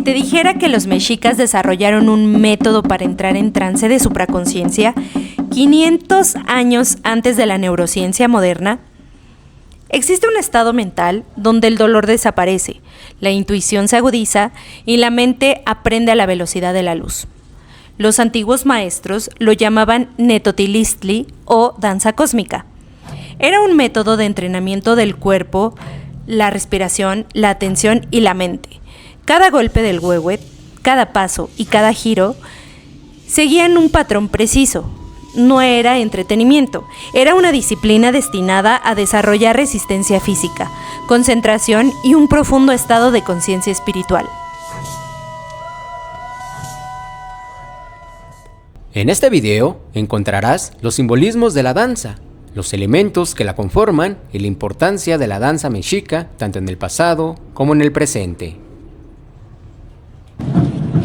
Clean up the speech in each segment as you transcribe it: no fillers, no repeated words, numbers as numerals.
Si te dijera que los mexicas desarrollaron un método para entrar en trance de supraconciencia 500 años antes de la neurociencia moderna, existe un estado mental donde el dolor desaparece, la intuición se agudiza y la mente aprende a la velocidad de la luz. Los antiguos maestros lo llamaban netotilistli o danza cósmica. Era un método de entrenamiento del cuerpo, la respiración, la atención y la mente. Cada golpe del huehuet, cada paso y cada giro seguían un patrón preciso. No era entretenimiento, era una disciplina destinada a desarrollar resistencia física, concentración y un profundo estado de conciencia espiritual. En este video encontrarás los simbolismos de la danza, los elementos que la conforman y la importancia de la danza mexica tanto en el pasado como en el presente.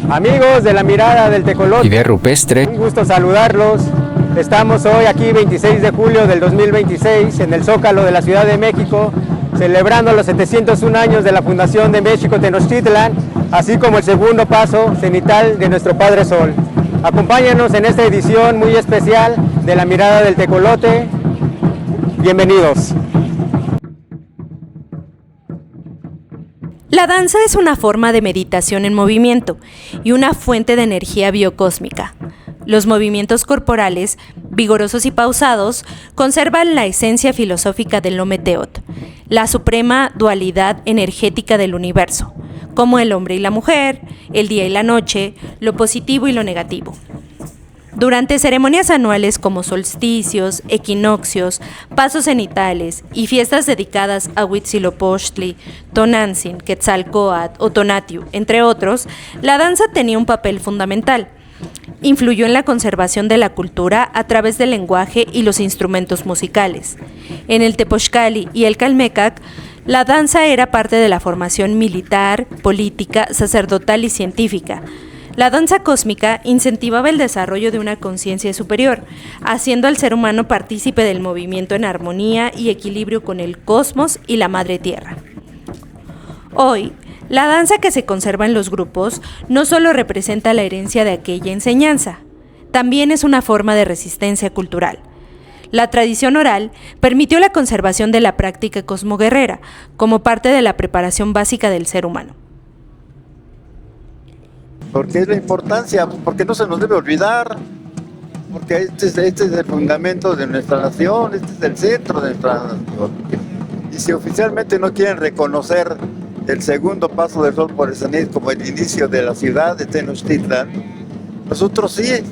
Amigos de la Mirada del Tecolote, Idea rupestre. un gusto saludarlos. Estamos hoy aquí 26 de julio del 2026 en el Zócalo de la Ciudad de México, celebrando los 701 años de la fundación de México Tenochtitlan, así como el segundo paso cenital de nuestro Padre Sol. Acompáñanos en esta edición muy especial de la Mirada del Tecolote. Bienvenidos. La danza es una forma de meditación en movimiento y una fuente de energía biocósmica. Los movimientos corporales, vigorosos y pausados, conservan la esencia filosófica del Ometeotl, la suprema dualidad energética del universo, como el hombre y la mujer, el día y la noche, lo positivo y lo negativo. Durante ceremonias anuales como solsticios, equinoccios, pasos cenitales y fiestas dedicadas a Huitzilopochtli, Tonantzin, Quetzalcóatl o Tonatiuh, entre otros, la danza tenía un papel fundamental. Influyó en la conservación de la cultura a través del lenguaje y los instrumentos musicales. En el Tepochcali y el Calmecac, la danza era parte de la formación militar, política, sacerdotal y científica. La danza cósmica incentivaba el desarrollo de una conciencia superior, haciendo al ser humano partícipe del movimiento en armonía y equilibrio con el cosmos y la madre tierra. Hoy, la danza que se conserva en los grupos no solo representa la herencia de aquella enseñanza, también es una forma de resistencia cultural. La tradición oral permitió la conservación de la práctica cosmoguerrera como parte de la preparación básica del ser humano. Porque es la importancia, porque no se nos debe olvidar, porque este es el fundamento de nuestra nación, este es el centro de nuestra nación. Y si oficialmente no quieren reconocer el segundo paso del sol por el cenit como el inicio de la ciudad de Tenochtitlan, nosotros sí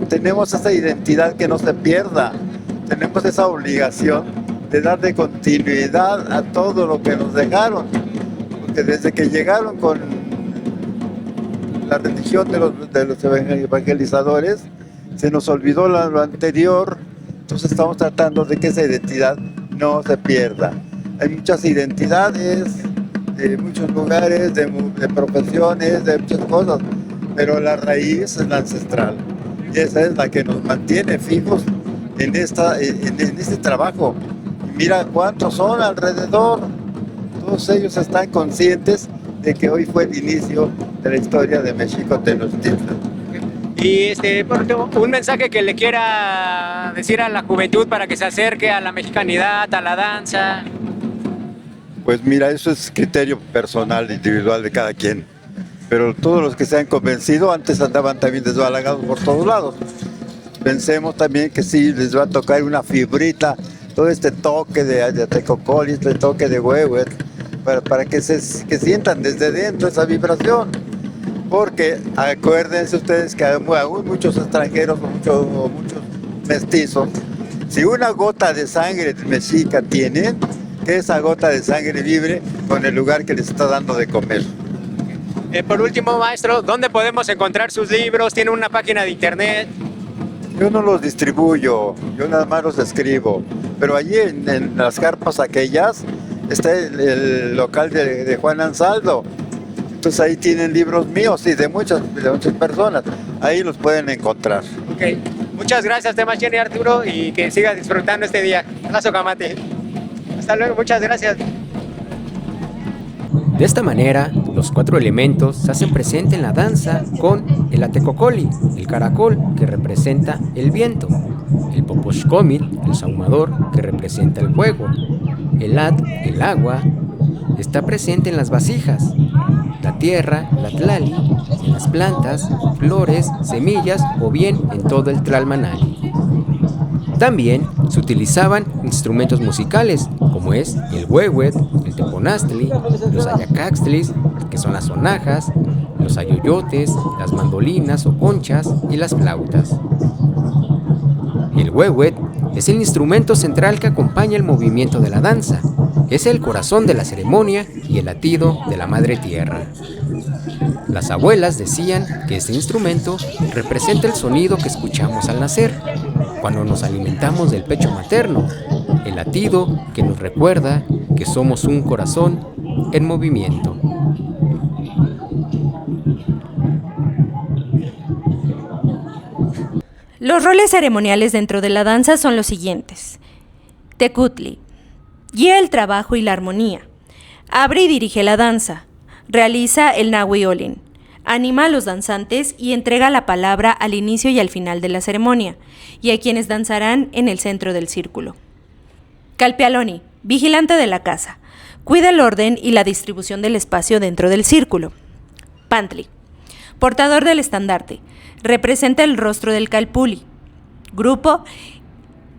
tenemos esa identidad que no se pierda, tenemos esa obligación de darle continuidad a todo lo que nos dejaron, porque desde que llegaron con la religión de los evangelizadores, se nos olvidó lo anterior, entonces estamos tratando de que esa identidad no se pierda. Hay muchas identidades, de muchos lugares, de profesiones, de muchas cosas, pero la raíz es la ancestral, y esa es la que nos mantiene fijos en este trabajo. Mira cuántos son alrededor, todos ellos están conscientes de que hoy fue el inicio de la historia de México Tenochtitlan. Y por último, un mensaje que le quiera decir a la juventud para que se acerque a la mexicanidad, a la danza. Pues mira, eso es criterio personal, individual de cada quien. Pero todos los que se han convencido antes andaban también desbalagados por todos lados. Pensemos también que sí les va a tocar una fibrita, todo este toque de tecocoli, este toque de huehuet, para que sientan desde dentro esa vibración. Porque acuérdense ustedes que aún muchos extranjeros o muchos mestizos, si una gota de sangre mexica tienen, que esa gota de sangre vibre con el lugar que les está dando de comer. Por último, maestro, ¿dónde podemos encontrar sus libros? ¿Tiene una página de internet? Yo no los distribuyo, yo nada más los escribo, pero allí en las carpas aquellas está el local de Juan Ansaldo. Entonces ahí tienen libros míos y de muchas personas. Ahí los pueden encontrar. Ok. Muchas gracias, Temachien y Arturo, y que sigas disfrutando este día. Abrazo, Camate. Hasta luego, muchas gracias. De esta manera, los Los 4 elementos se hacen presente en la danza con el Atecocoli, el caracol, que representa el viento, el Poposhkomit, el sahumador, que representa el fuego, el At, el agua, está presente en las vasijas, la tierra, la tlali, en las plantas, flores, semillas o bien en todo el Tlalmanali. También se utilizaban instrumentos musicales, como es el huehuet, el teponastli, los ayacaxtlis, que son las sonajas, los ayoyotes, las mandolinas o conchas y las flautas. El huehuet es el instrumento central que acompaña el movimiento de la danza. Es el corazón de la ceremonia y el latido de la madre tierra. Las abuelas decían que este instrumento representa el sonido que escuchamos al nacer, cuando nos alimentamos del pecho materno, el latido que nos recuerda que somos un corazón en movimiento. Los roles ceremoniales dentro de la danza son los siguientes. Tecutli: guía el trabajo y la armonía. Abre y dirige la danza. Realiza el Nahui Olin. Anima a los danzantes y entrega la palabra al inicio y al final de la ceremonia, y a quienes danzarán en el centro del círculo. Calpialoni: vigilante de la casa. Cuida el orden y la distribución del espacio dentro del círculo. Pantli: portador del estandarte. Representa el rostro del Calpuli, grupo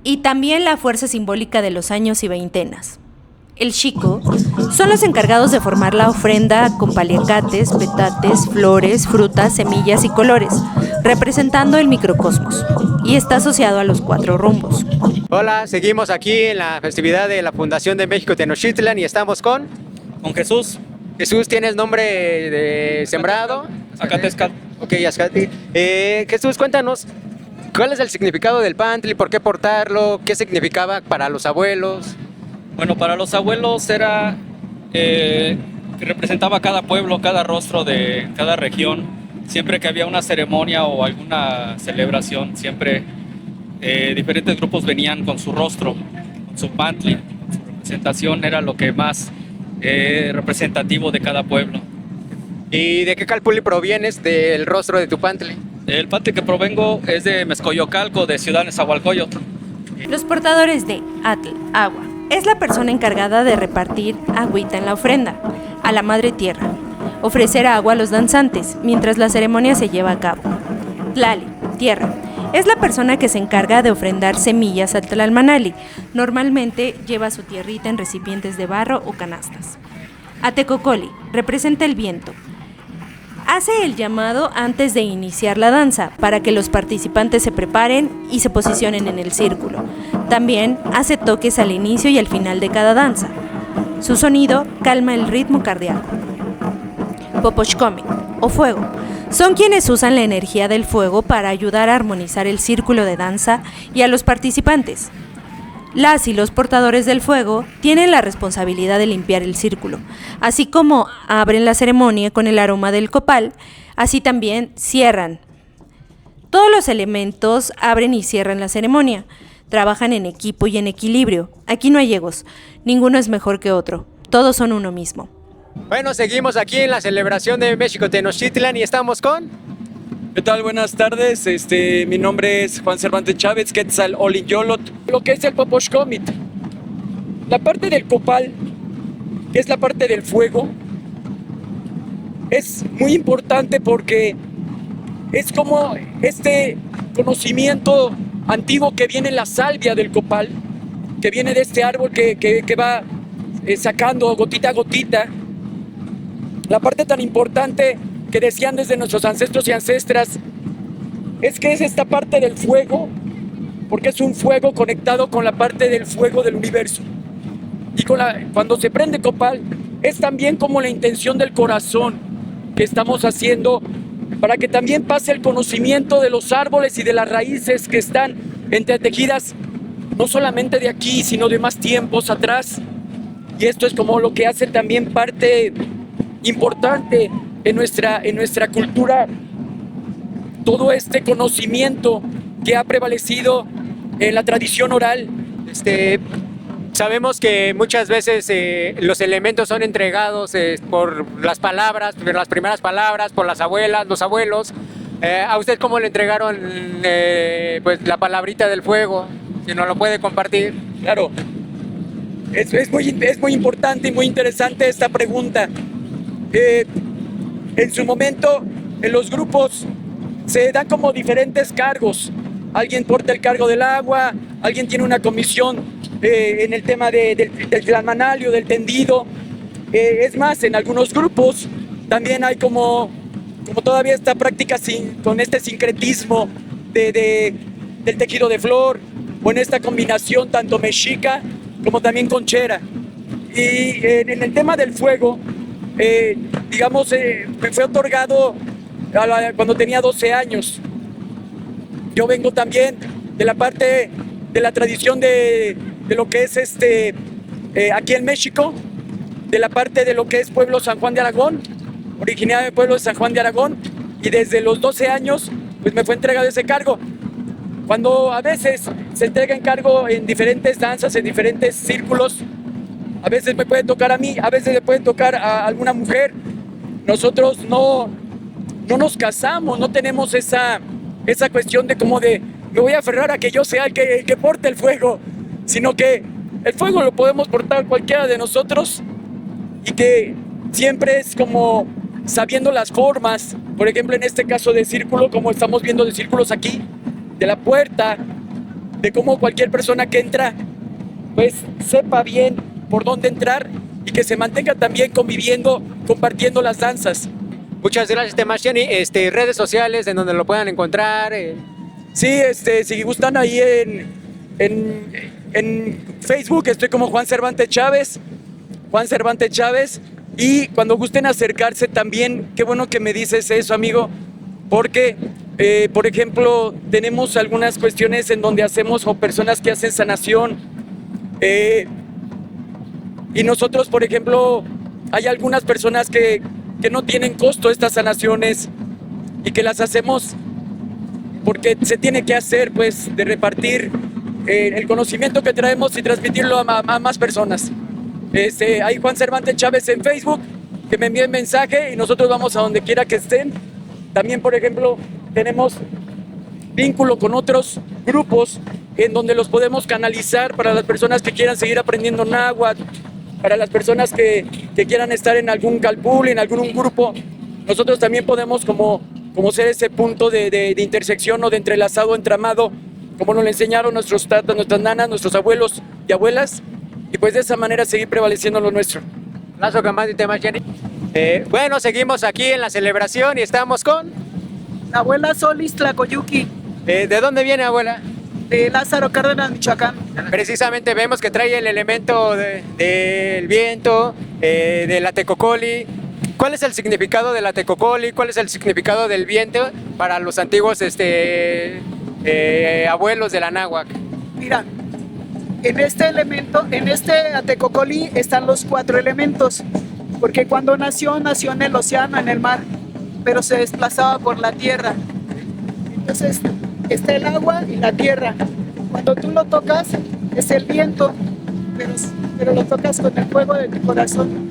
y también la fuerza simbólica de los años y veintenas. El Chico son los encargados de formar la ofrenda con paliacates, petates, flores, frutas, semillas y colores, representando el microcosmos, y está asociado a los 4 rumbos. Hola, seguimos aquí en la festividad de la Fundación de México Tenochtitlan y estamos con Jesús. Jesús. ¿Tienes nombre de sembrado? Acatezcal. Ok, Azcati. Jesús, cuéntanos, ¿cuál es el significado del Pantli? ¿Por qué portarlo? ¿Qué significaba para los abuelos? Bueno, para los abuelos era que representaba cada pueblo, cada rostro de cada región. Siempre que había una ceremonia o alguna celebración, siempre diferentes grupos venían con su rostro, con su pantli, con su representación. Era lo que más representativo de cada pueblo. ¿Y de qué Calpuli provienes del rostro de tu Pantli? El pantli que provengo es de Mezcoyocalco, de Ciudad Nezahualcóyotl. Los portadores de Atl, agua, es la persona encargada de repartir agüita en la ofrenda a la madre tierra, ofrecer agua a los danzantes mientras la ceremonia se lleva a cabo. Tlali, tierra, es la persona que se encarga de ofrendar semillas al Tlalmanali. Normalmente lleva su tierrita en recipientes de barro o canastas. Atecocoli, representa el viento. Hace el llamado antes de iniciar la danza para que los participantes se preparen y se posicionen en el círculo. También hace toques al inicio y al final de cada danza. Su sonido calma el ritmo cardíaco. Poposhkomit, o fuego, son quienes usan la energía del fuego para ayudar a armonizar el círculo de danza y a los participantes. Las y los portadores del fuego tienen la responsabilidad de limpiar el círculo, así como abren la ceremonia con el aroma del copal, así también cierran. Todos los elementos abren y cierran la ceremonia, trabajan en equipo y en equilibrio. Aquí no hay egos, ninguno es mejor que otro, todos son uno mismo. Bueno, seguimos aquí en la celebración de México Tenochtitlan y estamos con... ¿Qué tal? Buenas tardes. Mi nombre es Juan Cervantes Chávez, Quetzal Olin Yolot. Lo que es el Poposhkomit. La parte del copal, que es la parte del fuego, es muy importante porque es como este conocimiento antiguo que viene en la salvia del copal, que viene de este árbol que va sacando gotita a gotita. La parte tan importante que decían desde nuestros ancestros y ancestras es que es esta parte del fuego, porque es un fuego conectado con la parte del fuego del universo. Y cuando se prende copal, es también como la intención del corazón que estamos haciendo para que también pase el conocimiento de los árboles y de las raíces que están entretejidas, no solamente de aquí, sino de más tiempos atrás. Y esto es como lo que hace también parte importante en nuestra cultura, todo este conocimiento que ha prevalecido en la tradición oral. Sabemos que muchas veces los elementos son entregados por las palabras, por las primeras palabras, por las abuelas, los abuelos. ¿A usted cómo le entregaron pues la palabrita del fuego? Si nos lo puede compartir. Claro, es muy importante y muy interesante esta pregunta. En su momento, en los grupos se dan como diferentes cargos. Alguien porta el cargo del agua, alguien tiene una comisión en el tema del flamanalio, del tendido. Es más, en algunos grupos también hay como todavía esta práctica con este sincretismo del tejido de flor, o en esta combinación tanto mexica como también conchera. Y en el tema del fuego, digamos, me fue otorgado cuando tenía 12 años. Yo vengo también de la parte de la tradición de lo que es aquí en México, de la parte de lo que es pueblo San Juan de Aragón, originario del pueblo de San Juan de Aragón, y desde los 12 años pues me fue entregado ese cargo. Cuando a veces se entrega encargo en diferentes danzas, en diferentes círculos, a veces me puede tocar a mí, a veces le puede tocar a alguna mujer. Nosotros no nos casamos, no tenemos esa cuestión de como de me voy a aferrar a que yo sea el que porte el fuego, sino que el fuego lo podemos portar cualquiera de nosotros, y que siempre es como sabiendo las formas. Por ejemplo, en este caso de círculo, como estamos viendo de círculos aquí, de la puerta, de cómo cualquier persona que entra pues sepa bien por dónde entrar, y que se mantenga también conviviendo, compartiendo las danzas. Muchas gracias, Temashani. Redes sociales en donde lo puedan encontrar. Sí, si gustan ahí en Facebook estoy como Juan Cervantes Chávez, y cuando gusten acercarse también, qué bueno que me dices eso, amigo, porque por ejemplo tenemos algunas cuestiones en donde hacemos, o personas que hacen sanación, y nosotros, por ejemplo, hay algunas personas que no tienen costo estas sanaciones, y que las hacemos porque se tiene que hacer, pues, de repartir el conocimiento que traemos y transmitirlo a más personas. Hay Juan Cervantes Chávez en Facebook, que me envíen mensaje y nosotros vamos a donde quiera que estén. También, por ejemplo, tenemos vínculo con otros grupos en donde los podemos canalizar para las personas que quieran seguir aprendiendo náhuatl, para las personas que quieran estar en algún calpul, en algún grupo. Nosotros también podemos como ser ese punto de intersección, o de entrelazado, entramado, como nos lo enseñaron nuestros tatas, nuestras nanas, nuestros abuelos y abuelas, y pues de esa manera seguir prevaleciendo lo nuestro. Bueno, seguimos aquí en la celebración y estamos con La abuela Solis Tlacoyuqui, ¿de dónde viene, abuela? de Lázaro Cárdenas, Michoacán. Precisamente vemos que trae el elemento del viento, de la tecocoli. ¿Cuál es el significado de la tecocoli? ¿Cuál es el significado del viento para los antiguos abuelos de la náhuatl? Mira, en este elemento, en este Atecocoli están los 4 elementos, porque cuando nació en el océano, en el mar, pero se desplazaba por la tierra. Entonces está el agua y la tierra. Cuando tú lo tocas es el viento, pero lo tocas con el fuego de tu corazón.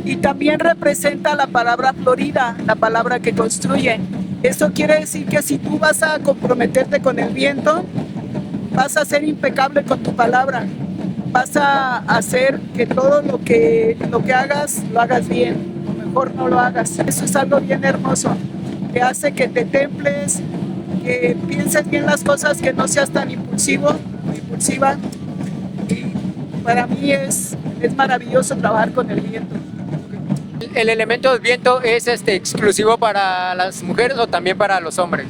Y también representa la palabra florida, la palabra que construye. Esto quiere decir que si tú vas a comprometerte con el viento, vas a ser impecable con tu palabra. Vas a hacer que todo lo que hagas, lo hagas bien. O mejor no lo hagas. Eso es algo bien hermoso. Que hace que te temples, que pienses bien las cosas, que no seas tan impulsivo o impulsiva. Y para mí es maravilloso trabajar con el viento. ¿El elemento del viento es exclusivo para las mujeres o también para los hombres?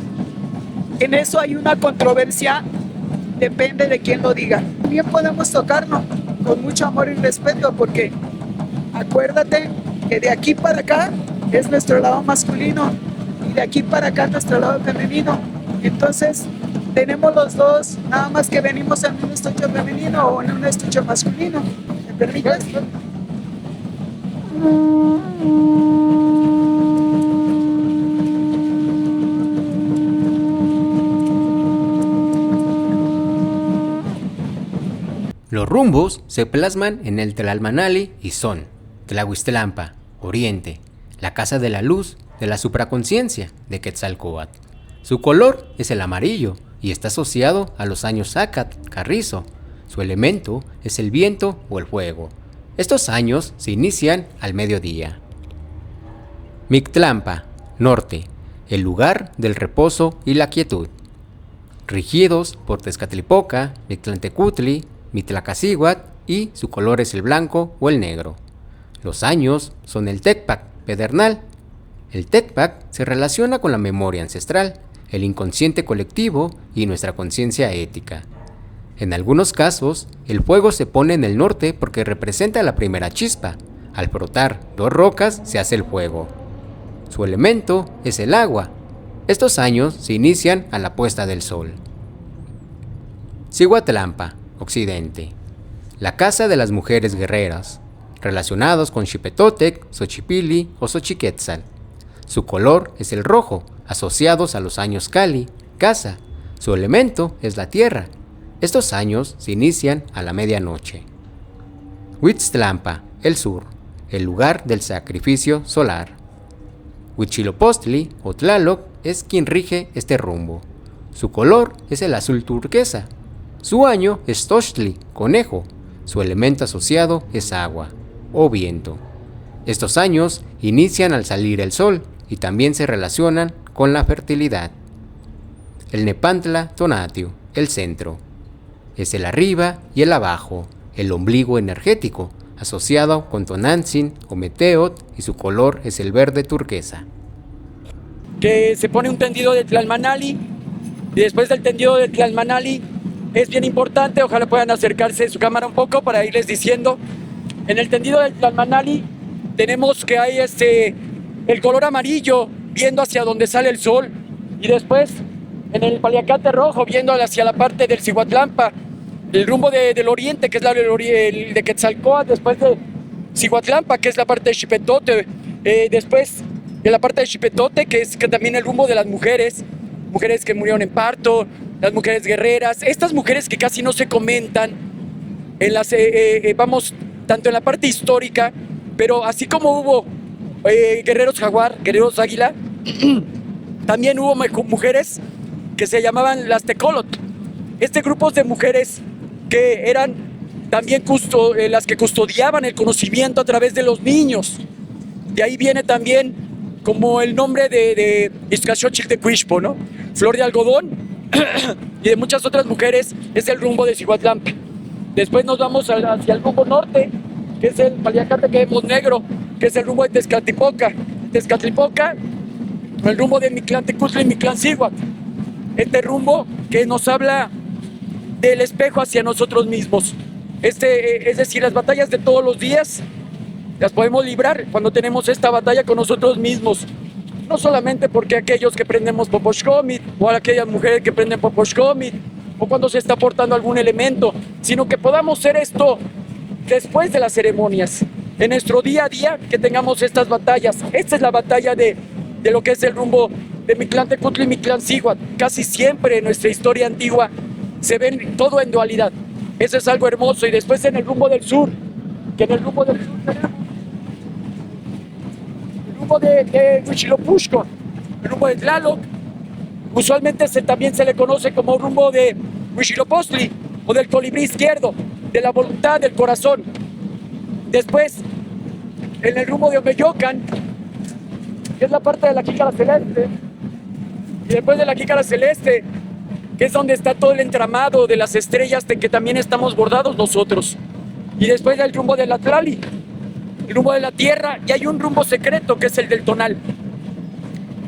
En eso hay una controversia, depende de quién lo diga. También podemos tocarnos con mucho amor y respeto, porque acuérdate que de aquí para acá es nuestro lado masculino y de aquí para acá nuestro lado femenino. Entonces tenemos los dos, nada más que venimos en un estuche femenino o en un estuche masculino. ¿Me permites? Los rumbos se plasman en el Tlalmanali y son Tlahuiztlampa, Oriente, la casa de la luz de la supraconciencia de Quetzalcóatl. Su color es el amarillo y está asociado a los años Zácat, Carrizo. Su elemento es el viento o el fuego. Estos años se inician al mediodía. Mictlampa, Norte, el lugar del reposo y la quietud. Rigidos por Tezcatlipoca, Mictlantecutli, Mitlacacíhuatl y su color es el blanco o el negro. Los años son el Tecpac, Pedernal. El Tecpac se relaciona con la memoria ancestral, el inconsciente colectivo y nuestra conciencia ética. En algunos casos, el fuego se pone en el norte porque representa la primera chispa. Al frotar dos rocas se hace el fuego. Su elemento es el agua. Estos años se inician a la puesta del sol. Cihuatlampa, Occidente, la casa de las mujeres guerreras, relacionados con Xipetotec, Xochipilli o Xochiquetzal. Su color es el rojo, asociados a los años Cali, casa. Su elemento es la tierra. Estos años se inician a la medianoche. Huitztlampa, el sur, el lugar del sacrificio solar. Huitzilopochtli o Tlaloc es quien rige este rumbo. Su color es el azul turquesa. Su año es Tochtli, conejo. Su elemento asociado es agua o viento. Estos años inician al salir el sol y también se relacionan con la fertilidad. El Nepantla Tonatiuh, el centro, es el arriba y el abajo, el ombligo energético, asociado con Tonantzin o Meteot, y su color es el verde turquesa. Que se pone un tendido de Tlalmanali y después del tendido de Tlalmanali es bien importante, ojalá puedan acercarse su cámara un poco para irles diciendo. En el tendido del Tlalmanali tenemos que hay el color amarillo viendo hacia donde sale el sol, y después en el paliacate rojo viendo hacia la parte del Cihuatlampa, el rumbo del oriente, que es el de Quetzalcóatl, después de Cihuatlampa, que es la parte de Xipetote, después de la parte de Xipetote, que también el rumbo de las mujeres que murieron en parto, las mujeres guerreras, estas mujeres que casi no se comentan en las, tanto en la parte histórica, pero así como hubo guerreros jaguar, guerreros águila, también hubo mujeres que se llamaban las Tecolot. Este grupo de mujeres que eran también las que custodiaban el conocimiento a través de los niños. De ahí viene también como el nombre de Izcaxochitl de Cuixpo, ¿no? Flor de algodón, y de muchas otras mujeres, es el rumbo de Cihuatlampa. Después nos vamos hacia el rumbo norte, que es el paliacate que vemos negro, que es el rumbo de Tezcatlipoca, el rumbo de Mictlantecutli y Mictlancíhuatl. Este rumbo que nos habla del espejo hacia nosotros mismos. Es decir, las batallas de todos los días las podemos librar cuando tenemos esta batalla con nosotros mismos. No solamente porque aquellos que prendemos Popoxcomit, o aquellas mujeres que prenden Popoxcomit, o cuando se está aportando algún elemento, sino que podamos hacer esto después de las ceremonias, en nuestro día a día, que tengamos estas batallas. Esta es la batalla de lo que es el rumbo de Mictlantecutli y Mictlancíhuatl. Casi siempre en nuestra historia antigua se ven todo en dualidad. Eso es algo hermoso. Y después en el rumbo del sur, que en el rumbo del sur tenemos el rumbo de Huitzilopochtli, el rumbo de Tlaloc. Usualmente también se le conoce como rumbo de Huitzilopochtli o del colibrí izquierdo, de la voluntad del corazón. Después, en el rumbo de Omeyocan, que es la parte de la jícara celeste, y después de la jícara celeste, que es donde está todo el entramado de las estrellas de que también estamos bordados nosotros. Y después el rumbo de la Tlali, el rumbo de la tierra, y hay un rumbo secreto que es el del tonal.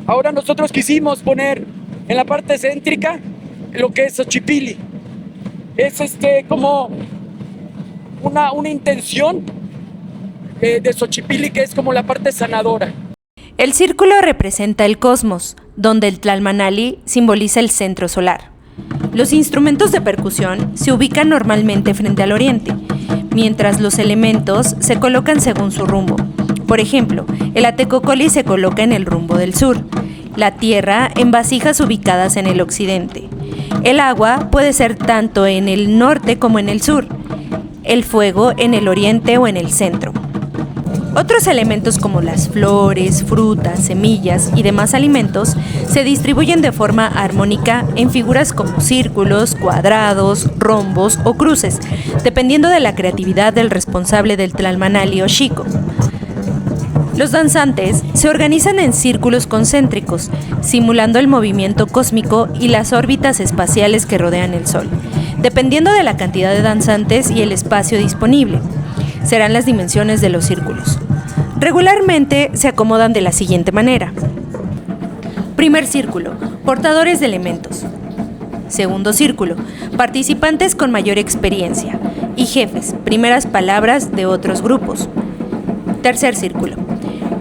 Ahora nosotros quisimos poner en la parte céntrica lo que es Xochipilli. Es como una intención de Xochipilli, que es como la parte sanadora. El círculo representa el cosmos, donde el Tlalmanali simboliza el centro solar. Los instrumentos de percusión se ubican normalmente frente al oriente, mientras los elementos se colocan según su rumbo. Por ejemplo, el atecocoli se coloca en el rumbo del sur, la tierra en vasijas ubicadas en el occidente. El agua puede ser tanto en el norte como en el sur. el fuego en el oriente o en el centro. Otros elementos como las flores, frutas, semillas y demás alimentos se distribuyen de forma armónica en figuras como círculos, cuadrados, rombos o cruces, dependiendo de la creatividad del responsable del Tlalmanali o Xico. Los danzantes se organizan en círculos concéntricos, simulando el movimiento cósmico y las órbitas espaciales que rodean el Sol, dependiendo de la cantidad de danzantes y el espacio disponible. Serán las dimensiones de los círculos. Regularmente se acomodan de la siguiente manera. Primer círculo, portadores de elementos. Segundo círculo, participantes con mayor experiencia y jefes, primeras palabras de otros grupos. Tercer círculo,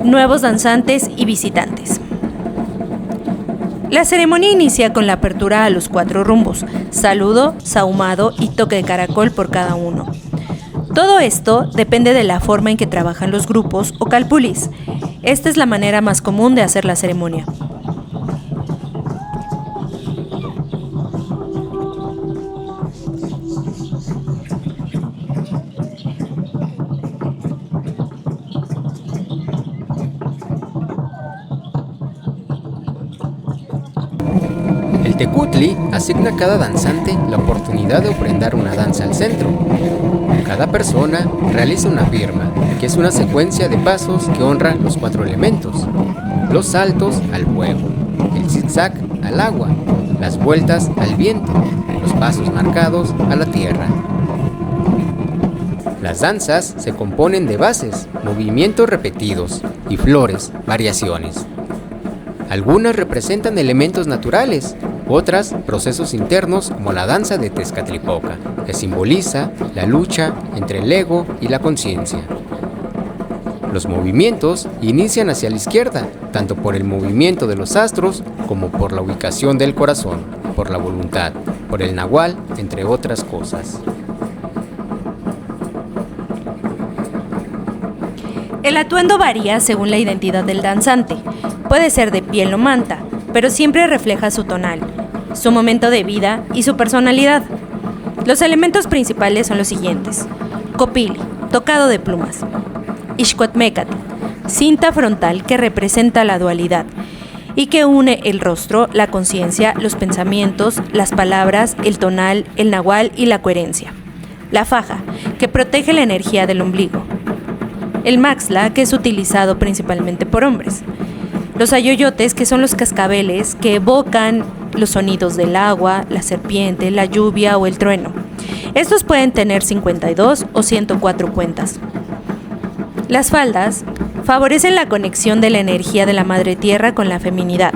nuevos danzantes y visitantes. La ceremonia inicia con la apertura a los 4 rumbos, saludo, sahumado y toque de caracol por cada uno. Todo esto depende de la forma en que trabajan los grupos o calpulis. Esta es la manera más común de hacer la ceremonia. El tecutli asigna a cada danzante la oportunidad de ofrendar una danza al centro. Cada persona realiza una firma, que es una secuencia de pasos que honra los 4 elementos: los saltos al fuego, el zigzag al agua, las vueltas al viento, los pasos marcados a la tierra. Las danzas se componen de bases, movimientos repetidos y flores, variaciones. Algunas representan elementos naturales, otras procesos internos como la danza de Tezcatlipoca, que simboliza la lucha entre el ego y la conciencia. Los movimientos inician hacia la izquierda, tanto por el movimiento de los astros como por la ubicación del corazón, por la voluntad, por el nahual, entre otras cosas. El atuendo varía según la identidad del danzante. Puede ser de piel o manta, pero siempre refleja su tonal, su momento de vida y su personalidad. Los elementos principales son los siguientes: copili, tocado de plumas; ixcuatmecatl, cinta frontal que representa la dualidad y que une el rostro, la conciencia, los pensamientos, las palabras, el tonal, el nahual y la coherencia; la faja, que protege la energía del ombligo; el maxla, que es utilizado principalmente por hombres; los ayoyotes, que son los cascabeles que evocan los sonidos del agua, la serpiente, la lluvia o el trueno. Estos pueden tener 52 o 104 cuentas. Las faldas favorecen la conexión de la energía de la Madre Tierra con la feminidad.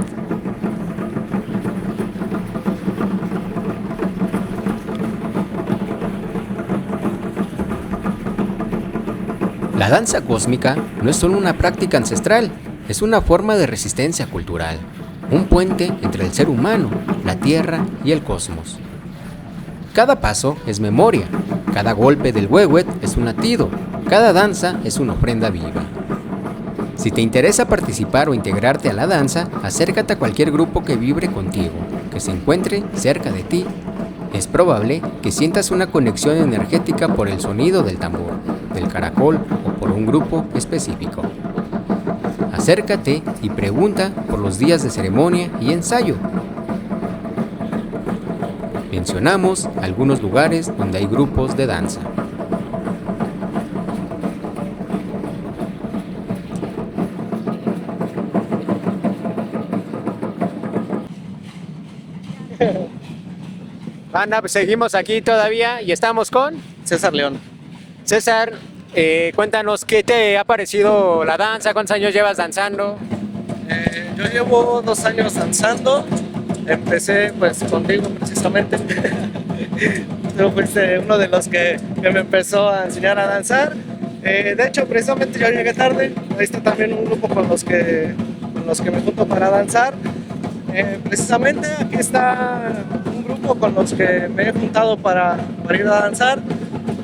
La danza cósmica no es solo una práctica ancestral, es una forma de resistencia cultural, un puente entre el ser humano, la tierra y el cosmos. Cada paso es memoria, cada golpe del huehuet es un latido, cada danza es una ofrenda viva. Si te interesa participar o integrarte a la danza, acércate a cualquier grupo que vibre contigo, que se encuentre cerca de ti. Es probable que sientas una conexión energética por el sonido del tambor, del caracol o por un grupo específico. Acércate y pregunta por los días de ceremonia y ensayo. Mencionamos algunos lugares donde hay grupos de danza. Ana, pues seguimos aquí todavía y estamos con César León. César. Cuéntanos, ¿qué te ha parecido la danza? ¿Cuántos años llevas danzando? Yo llevo 2 años danzando. Empecé pues contigo precisamente. Tú fuiste uno de los que me empezó a enseñar a danzar. De hecho, precisamente yo llegué tarde. Ahí está también un grupo con los que me junto para danzar. Precisamente aquí está un grupo con los que me he juntado para ir a danzar.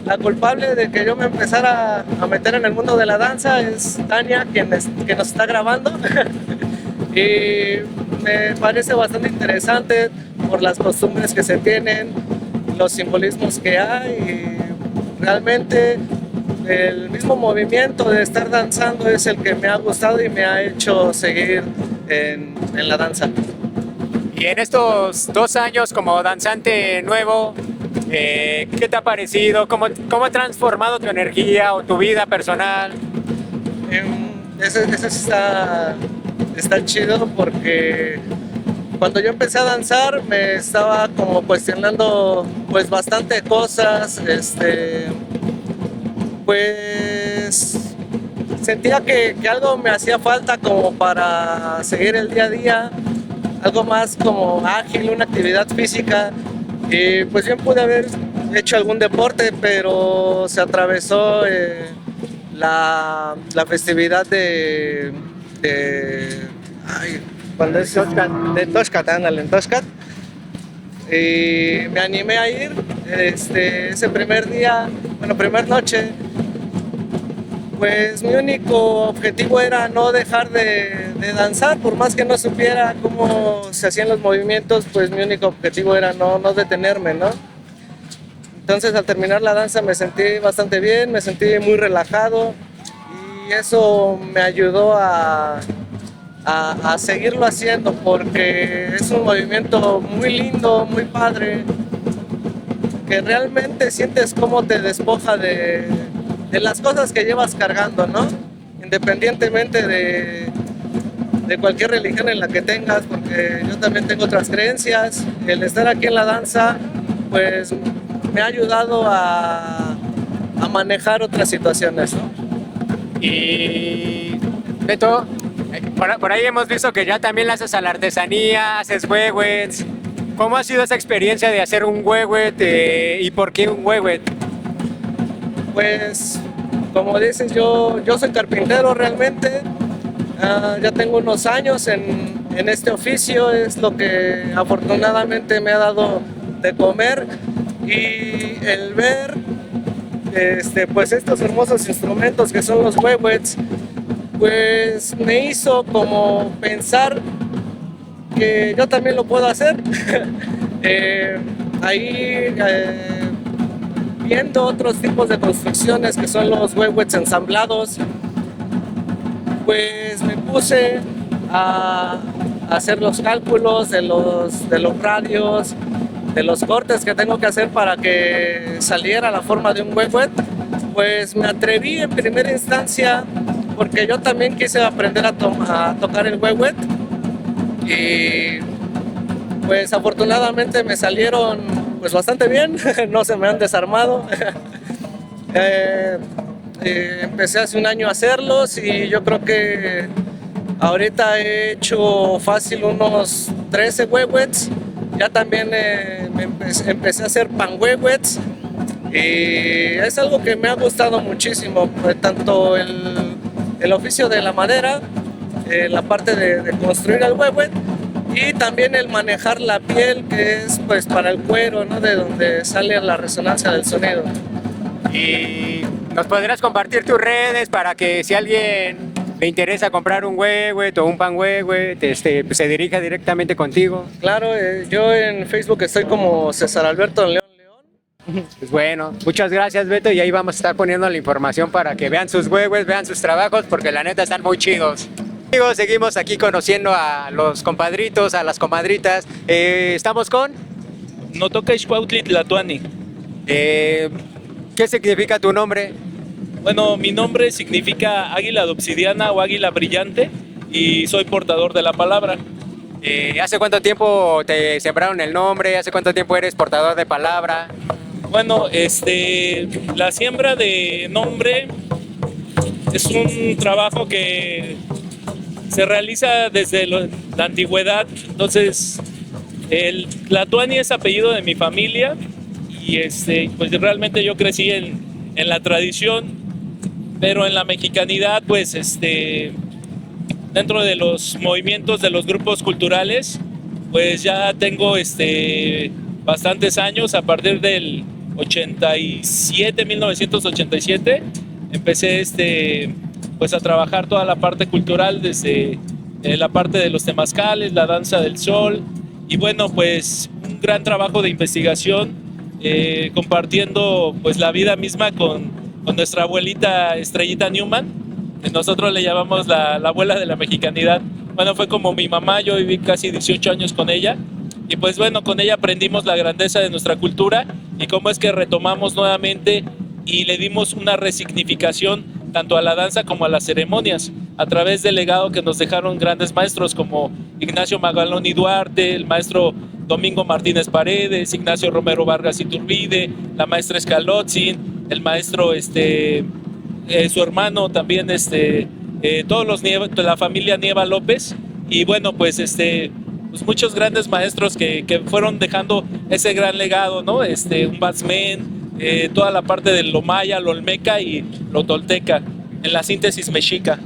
La culpable de que yo me empezara a meter en el mundo de la danza es Tania, que nos está grabando. Y me parece bastante interesante por las costumbres que se tienen, los simbolismos que hay. realmente el mismo movimiento de estar danzando es el que me ha gustado y me ha hecho seguir en la danza. Y en estos 2 años como danzante nuevo, ¿qué te ha parecido? ¿Cómo ha transformado tu energía o tu vida personal? Eso está chido porque cuando yo empecé a danzar me estaba como cuestionando pues bastante cosas, pues sentía que algo me hacía falta como para seguir el día a día, algo más como ágil, una actividad física. Y pues bien pude haber hecho algún deporte, pero se atravesó la festividad cuando es de Toshkat, ándale, en Toshkat. Y me animé a ir ese primer día, primer noche. Pues mi único objetivo era no dejar de danzar, por más que no supiera cómo se hacían los movimientos, pues mi único objetivo era no detenerme, ¿no? Entonces al terminar la danza me sentí bastante bien, me sentí muy relajado y eso me ayudó a seguirlo haciendo porque es un movimiento muy lindo, muy padre, que realmente sientes cómo te despoja de las cosas que llevas cargando, ¿no? Independientemente de cualquier religión en la que tengas, porque yo también tengo otras creencias. El estar aquí en la danza, pues me ha ayudado a manejar otras situaciones, ¿no? Y Beto, por ahí hemos visto que ya también le haces a la artesanía, haces huehuets. ¿Cómo ha sido esa experiencia de hacer un huehuet y por qué un huehuet? Pues, como dices, yo soy carpintero realmente. Ya tengo unos años en este oficio, es lo que afortunadamente me ha dado de comer. Y el ver pues estos hermosos instrumentos que son los huehuets, pues me hizo como pensar que yo también lo puedo hacer. Viendo otros tipos de construcciones que son los huehuets ensamblados, pues me puse a hacer los cálculos de los radios, de los cortes que tengo que hacer para que saliera la forma de un huehuet. Pues me atreví en primera instancia porque yo también quise aprender a tocar el huehuet y pues afortunadamente me salieron pues bastante bien, no se me han desarmado. Empecé hace un año a hacerlos y yo creo que ahorita he hecho fácil unos 13 huehuets. Ya también empecé a hacer pan huehuets y es algo que me ha gustado muchísimo, pues, tanto el oficio de la madera, la parte de construir el huehuet y también el manejar la piel, que es pues para el cuero, ¿no? De donde sale la resonancia del sonido. Y nos podrás compartir tus redes para que si alguien le interesa comprar un huehuet o un pan huehuet, pues se dirija directamente contigo. Claro, yo en Facebook estoy como César Alberto León. Pues bueno, muchas gracias Beto y ahí vamos a estar poniendo la información para que vean sus huehuets, vean sus trabajos porque la neta están muy chidos. Amigos, seguimos aquí conociendo a los compadritos, a las comadritas. Estamos con Notoca Ixcuautli Tlatuani. ¿Qué significa tu nombre? Bueno, mi nombre significa águila de obsidiana o águila brillante y soy portador de la palabra. ¿Hace cuánto tiempo te sembraron el nombre? ¿Hace cuánto tiempo eres portador de palabra? Bueno, la siembra de nombre es un trabajo que se realiza desde la antigüedad. Entonces, el Tlatuani es apellido de mi familia y pues realmente yo crecí en la tradición, pero en la mexicanidad, pues dentro de los movimientos de los grupos culturales, pues ya tengo bastantes años. A partir del 1987, empecé pues a trabajar toda la parte cultural, desde la parte de los temazcales, la danza del sol, y bueno, pues un gran trabajo de investigación compartiendo pues la vida misma con nuestra abuelita Estrellita Newman. Nosotros le llamamos la abuela de la mexicanidad. Bueno, fue como mi mamá, yo viví casi 18 años con ella y pues bueno, con ella aprendimos la grandeza de nuestra cultura y cómo es que retomamos nuevamente y le dimos una resignificación tanto a la danza como a las ceremonias a través del legado que nos dejaron grandes maestros como Ignacio Magalón y Duarte, el maestro Domingo Martínez Paredes, Ignacio Romero Vargas Iturbide, la maestra Escalotzin, el maestro su hermano también, todos los de la familia Nieva López, y bueno, pues pues muchos grandes maestros que fueron dejando ese gran legado, ¿no? Un Batsmen, toda la parte de lo maya, lo olmeca y lo tolteca, en la síntesis mexica.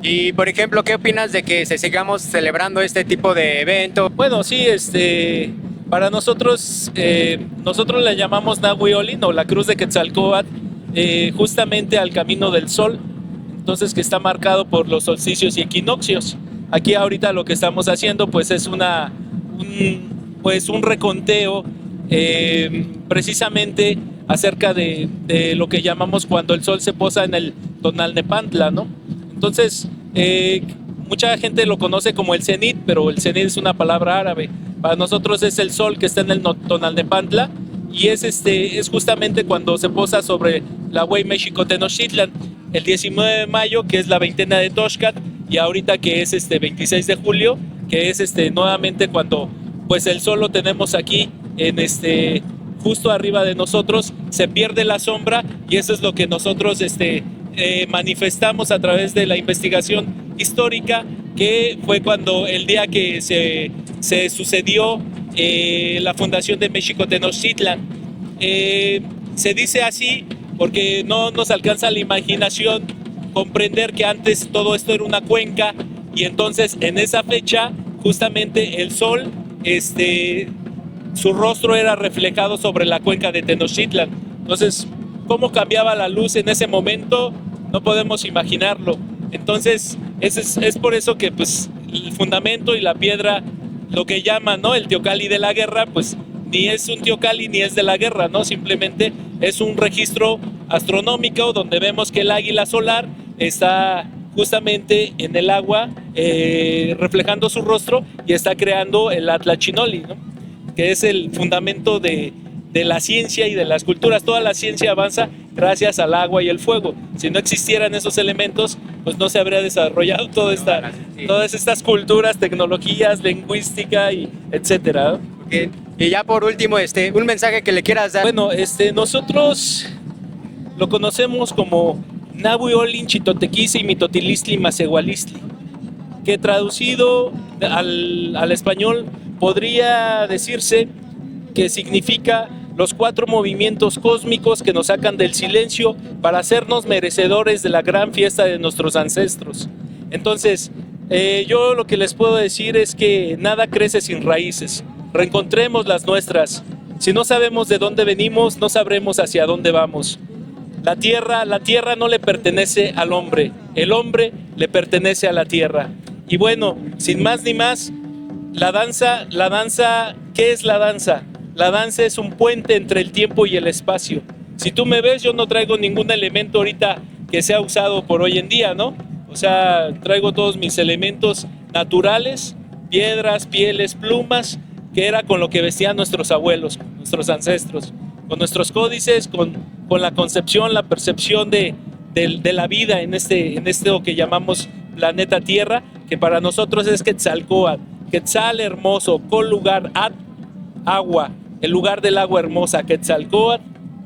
Y por ejemplo, ¿qué opinas de que se sigamos celebrando este tipo de evento? Bueno, sí, para nosotros le llamamos Nahuiolin o la Cruz de Quetzalcóatl, justamente al camino del sol, entonces que está marcado por los solsticios y equinoccios. Aquí ahorita lo que estamos haciendo pues es un reconteo precisamente acerca de lo que llamamos cuando el sol se posa en el Tonalnepantla, ¿no? Entonces, mucha gente lo conoce como el cenit, pero el cenit es una palabra árabe. Para nosotros es el sol que está en el Tonalnepantla y es justamente cuando se posa sobre la Huey México Tenochtitlan, el 19 de mayo, que es la veintena de Toxcat, y ahorita que es 26 de julio, que es nuevamente cuando pues el sol lo tenemos aquí en justo arriba de nosotros, se pierde la sombra y eso es lo que nosotros manifestamos a través de la investigación histórica, que fue cuando el día que se sucedió la fundación de México Tenochtitlan. Se dice así porque no nos alcanza la imaginación comprender que antes todo esto era una cuenca y entonces en esa fecha justamente el sol, su rostro era reflejado sobre la cuenca de Tenochtitlan. Entonces, cómo cambiaba la luz en ese momento, no podemos imaginarlo. Entonces, es por eso que pues, el fundamento y la piedra, lo que llaman, ¿no?, el teocalli de la guerra, pues ni es un teocalli ni es de la guerra, ¿no? Simplemente es un registro astronómico donde vemos que el águila solar está justamente en el agua reflejando su rostro y está creando el Atlachinoli, ¿no?, que es el fundamento de la ciencia y de las culturas. Toda la ciencia avanza gracias al agua y el fuego. Si no existieran esos elementos, pues no se habría desarrollado todas estas culturas, tecnologías, lingüística y etcétera. Okay. Y ya por último, un mensaje que le quieras dar. Bueno, nosotros lo conocemos como Nahuiolin Chitotequisi Mitotilistli Masehualistli, que traducido al español podría decirse que significa los 4 movimientos cósmicos que nos sacan del silencio para hacernos merecedores de la gran fiesta de nuestros ancestros. Entonces, yo lo que les puedo decir es que nada crece sin raíces. Reencontremos las nuestras. Si no sabemos de dónde venimos, no sabremos hacia dónde vamos. La tierra no le pertenece al hombre, el hombre le pertenece a la tierra. Y bueno, sin más ni más, la danza, ¿qué es la danza? La danza es un puente entre el tiempo y el espacio. Si tú me ves, yo no traigo ningún elemento ahorita que sea usado por hoy en día, ¿no? O sea, traigo todos mis elementos naturales, piedras, pieles, plumas, que era con lo que vestían nuestros abuelos, nuestros ancestros, con nuestros códices, con la concepción, la percepción de la vida en lo que llamamos planeta Tierra, que para nosotros es Quetzalcóatl. Quetzal hermoso, Col lugar, At agua, el lugar del agua hermosa. Quetzalcóatl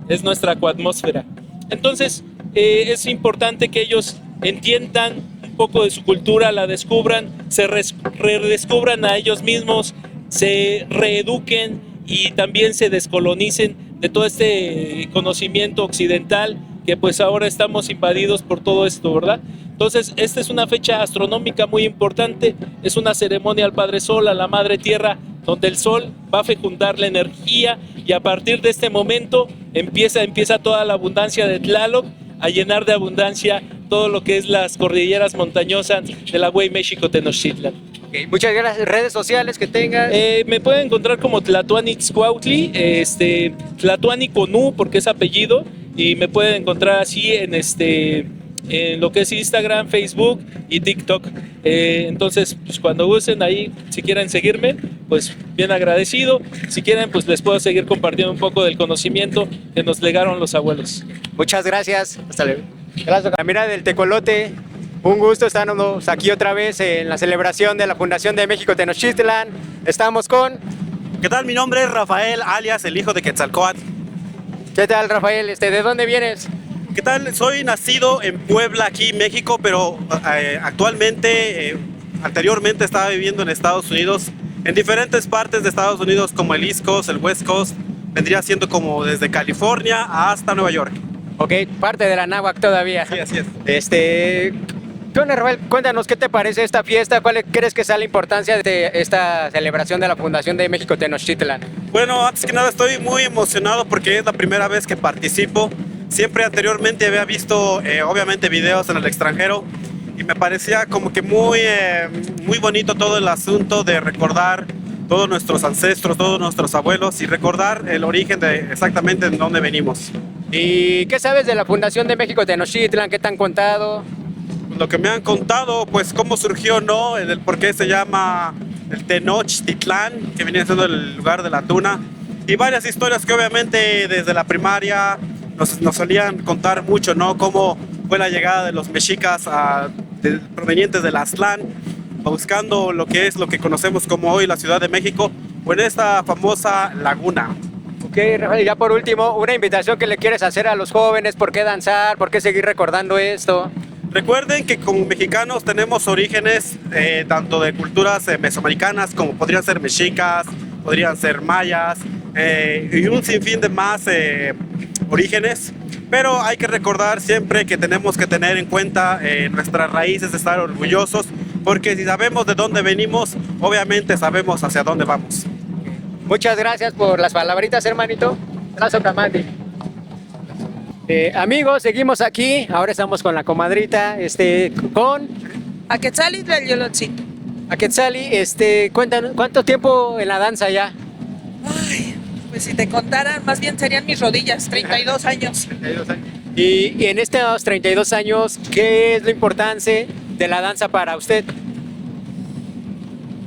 es nuestra coatmósfera. Entonces es importante que ellos entiendan un poco de su cultura, la descubran, se redescubran a ellos mismos, se reeduquen y también se descolonicen de todo este conocimiento occidental que pues ahora estamos invadidos por todo esto, ¿verdad? Entonces, esta es una fecha astronómica muy importante, es una ceremonia al Padre Sol, a la Madre Tierra, donde el Sol va a fecundar la energía y a partir de este momento empieza toda la abundancia de Tlaloc a llenar de abundancia todo lo que es las cordilleras montañosas de la Huey México Tenochtitlan. Ok, muchas gracias. Redes sociales que tengas. Me pueden encontrar como Tlatuanixcuautli, Tlatuani con U porque es apellido, y me pueden encontrar así en lo que es Instagram, Facebook y TikTok. Entonces, pues cuando gusten ahí, si quieren seguirme, pues bien agradecido. Si quieren, pues les puedo seguir compartiendo un poco del conocimiento que nos legaron los abuelos. Muchas gracias. Hasta luego. Gracias, Camila del Tecolote. Un gusto estarnos aquí otra vez en la celebración de la Fundación de México Tenochtitlan. Estamos con... ¿Qué tal? Mi nombre es Rafael, alias el hijo de Quetzalcóatl. ¿Qué tal, Rafael? ¿De dónde vienes? ¿Qué tal? Soy nacido en Puebla, aquí en México, pero actualmente, anteriormente estaba viviendo en Estados Unidos, en diferentes partes de Estados Unidos, como el East Coast, el West Coast, vendría siendo como desde California hasta Nueva York. Ok, parte de la náhuatl todavía. Sí, así es. ¿Qué onda, Rafael? Cuéntanos, ¿qué te parece esta fiesta? ¿Cuál crees que sea la importancia de esta celebración de la Fundación de México Tenochtitlan? Bueno, antes que nada estoy muy emocionado porque es la primera vez que participo. Siempre anteriormente había visto, obviamente, videos en el extranjero y me parecía como que muy bonito todo el asunto de recordar todos nuestros ancestros, todos nuestros abuelos y recordar el origen de exactamente de dónde venimos. ¿Y qué sabes de la Fundación de México Tenochtitlan? ¿Qué te han contado? Lo que me han contado, pues cómo surgió, ¿no? El por qué se llama el Tenochtitlán, que viene siendo el lugar de la tuna, y varias historias que obviamente desde la primaria nos solían contar mucho, ¿no? Cómo fue la llegada de los mexicas provenientes del Aztlán, buscando lo que conocemos como hoy la Ciudad de México, o en esta famosa laguna. Ok, Rafael, ya por último, una invitación que le quieres hacer a los jóvenes, ¿por qué danzar? ¿Por qué seguir recordando esto? Recuerden que como mexicanos tenemos orígenes tanto de culturas mesoamericanas como podrían ser mexicas, podrían ser mayas y un sinfín de más orígenes, pero hay que recordar siempre que tenemos que tener en cuenta nuestras raíces, estar orgullosos, porque si sabemos de dónde venimos, obviamente sabemos hacia dónde vamos. Muchas gracias por las palabritas, hermanito. Gracias, Camati. Amigos, seguimos aquí. Ahora estamos con la comadrita, con Aquetzali Tlayolotzi. Aquetzali. Cuéntanos, ¿cuánto tiempo en la danza ya? Ay, pues si te contaran, más bien serían mis rodillas, 32 años. 32 años. Y en estos 32 años, ¿qué es lo importante de la danza para usted?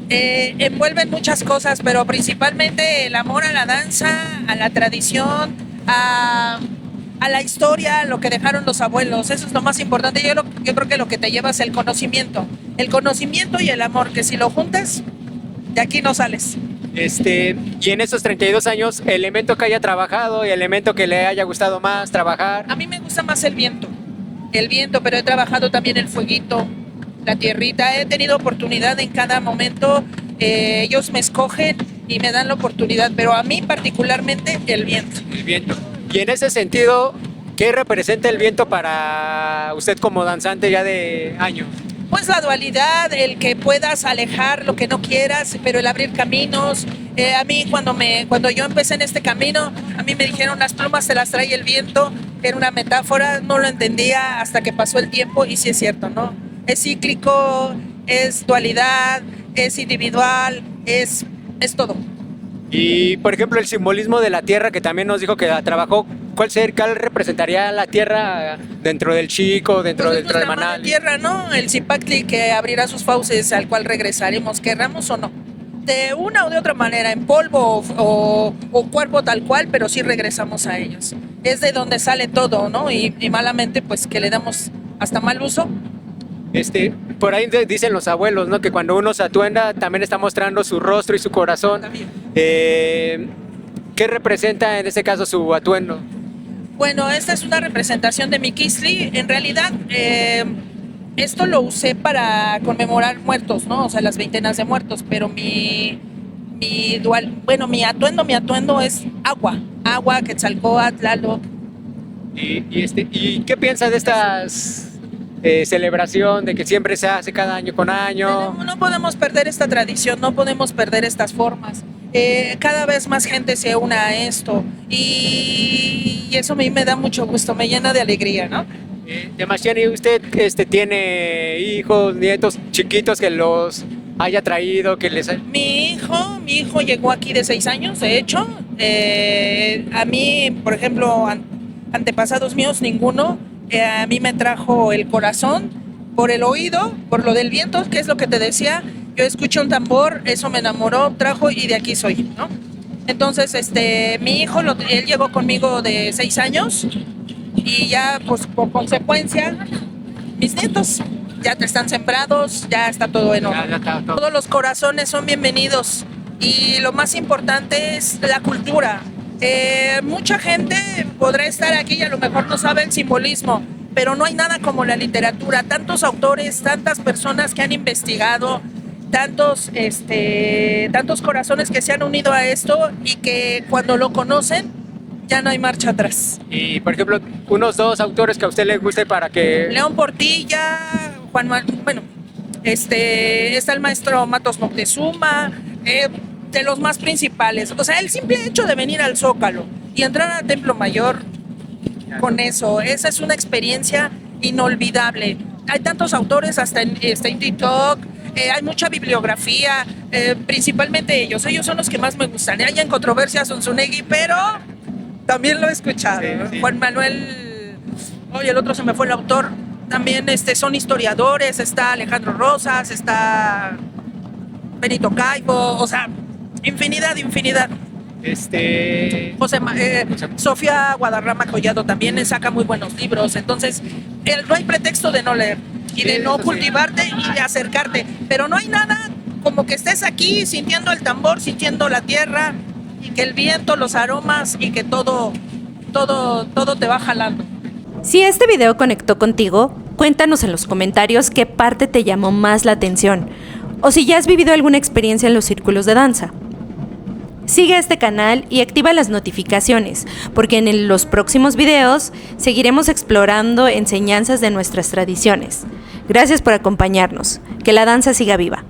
Envuelven muchas cosas, pero principalmente el amor a la danza, a la tradición, a la historia, lo que dejaron los abuelos. Eso es lo más importante. Yo creo que lo que te lleva es el conocimiento y el amor, que si lo juntas, de aquí no sales. Y en esos 32 años, elemento que haya trabajado y elemento que le haya gustado más trabajar. A mí me gusta más el viento, pero he trabajado también el fueguito, la tierrita. He tenido oportunidad en cada momento. Ellos me escogen y me dan la oportunidad, pero a mí particularmente el viento. El viento. Y en ese sentido, ¿qué representa el viento para usted como danzante ya de años? Pues la dualidad, el que puedas alejar lo que no quieras, pero el abrir caminos. A mí cuando yo empecé en este camino, a mí me dijeron las plumas se las trae el viento, era una metáfora, no lo entendía hasta que pasó el tiempo y sí es cierto, ¿no? Es cíclico, es dualidad, es individual, es todo. Y, por ejemplo, el simbolismo de la tierra, que también nos dijo que trabajó, ¿cuál representaría la tierra dentro del chico, dentro del manal? La tierra, ¿no? El Zipactli que abrirá sus fauces al cual regresaremos, querramos o no. De una o de otra manera, en polvo o cuerpo tal cual, pero sí regresamos a ellos. Es de donde sale todo, ¿no? Y malamente, pues, que le damos hasta mal uso. Por ahí dicen los abuelos, ¿no? Que cuando uno se atuenda también está mostrando su rostro y su corazón. ¿Qué representa en este caso su atuendo? Bueno, esta es una representación de mi Quisli. En realidad, esto lo usé para conmemorar muertos, ¿no? O sea, las veintenas de muertos, pero mi atuendo es agua, Quetzalcóatl, Tlaloc. ¿Y qué piensa de estas celebración, de que siempre se hace cada año con año? No podemos perder esta tradición, no podemos perder estas formas. Cada vez más gente se une a esto y eso a mí me da mucho gusto, me llena de alegría, ¿no? Demasiani, usted tiene hijos, nietos chiquitos que los haya traído, que les... Mi hijo llegó aquí de 6 años, de hecho. A mí, por ejemplo, antepasados míos, ninguno. A mí me trajo el corazón por el oído, por lo del viento, que es lo que te decía. Yo escuché un tambor, eso me enamoró, trajo y de aquí soy, ¿no? Entonces, mi hijo, él llegó conmigo de 6 años y ya, pues, por consecuencia, mis nietos ya están sembrados, ya está todo en orden. Todos los corazones son bienvenidos y lo más importante es la cultura. Mucha gente podrá estar aquí y a lo mejor no sabe el simbolismo, pero no hay nada como la literatura. Tantos autores, tantas personas que han investigado, tantos corazones que se han unido a esto y que cuando lo conocen ya no hay marcha atrás. Y, por ejemplo, unos 2 autores que a usted le guste para que... León Portilla, está el maestro Matos Moctezuma, de los más principales. O sea, el simple hecho de venir al Zócalo y entrar al Templo Mayor, con eso, esa es una experiencia inolvidable. Hay tantos autores, hasta en TikTok, hay mucha bibliografía, principalmente ellos son los que más me gustan. Hay en controversia Zunzunegui, pero también lo he escuchado. Sí. Juan Manuel, el otro se me fue el autor, también son historiadores, está Alejandro Rosas, está Benito Caibo, o sea, infinidad. Sofía Guadarrama Collado también saca muy buenos libros, entonces no hay pretexto de no leer y de no cultivarte y de acercarte, pero no hay nada como que estés aquí sintiendo el tambor, sintiendo la tierra y que el viento, los aromas y que todo te va jalando. Si este video conectó contigo, cuéntanos en los comentarios qué parte te llamó más la atención o si ya has vivido alguna experiencia en los círculos de danza. Sigue este canal y activa las notificaciones, porque en los próximos videos seguiremos explorando enseñanzas de nuestras tradiciones. Gracias por acompañarnos. Que la danza siga viva.